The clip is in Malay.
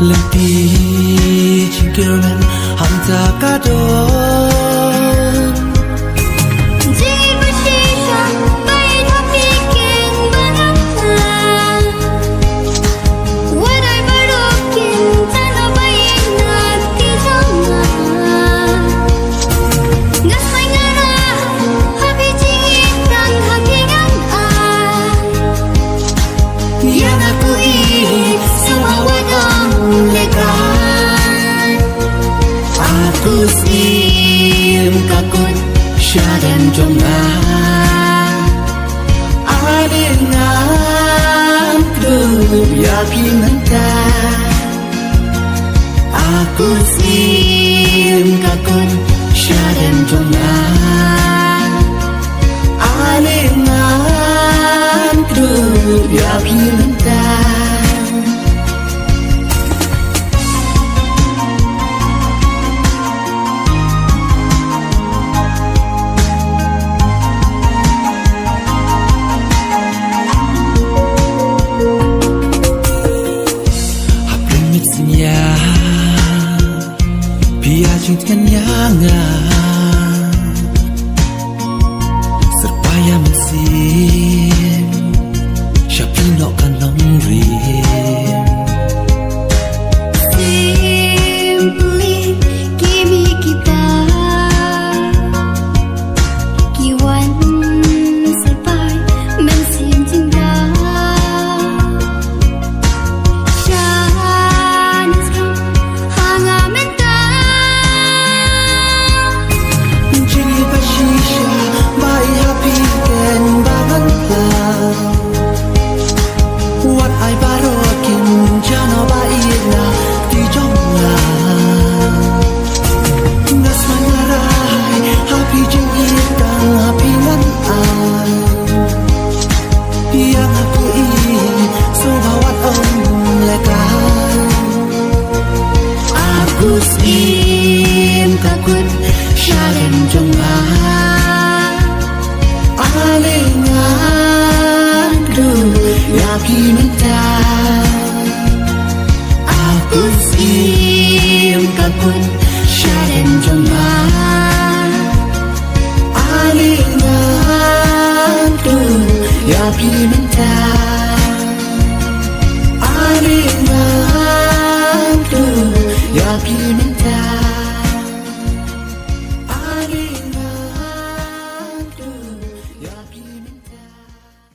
Lebih jingkiran hanta kadon Jiwa sisa baik bikin banyak Wadai barokin tanah baik nanti sama Ngasai ngarah habi jingkiran hakikan Yang aku ingin semua wadang lekan Aku sim kakut syadam jomah Adengan kedua yakin entah Aku sim kakut syadam jomah Adengan kedua yakin entah Biarkan yangan Serpaya mesin Syapinokkan longrim Simply kimi kita Kiwan serpai mesin cinta Syaniskan hanga mentah Jini bashisha Baik happy dan banganlah Wat ai barokin Jana baik na Di jomlah Ngas manarai Happy jengit dan happy nan ai Yang aku ingin Subawat om lekan Aku sim kakut Syarem jomlah Alengan kedua yakin entah Aku sim kakut Syarem jomlah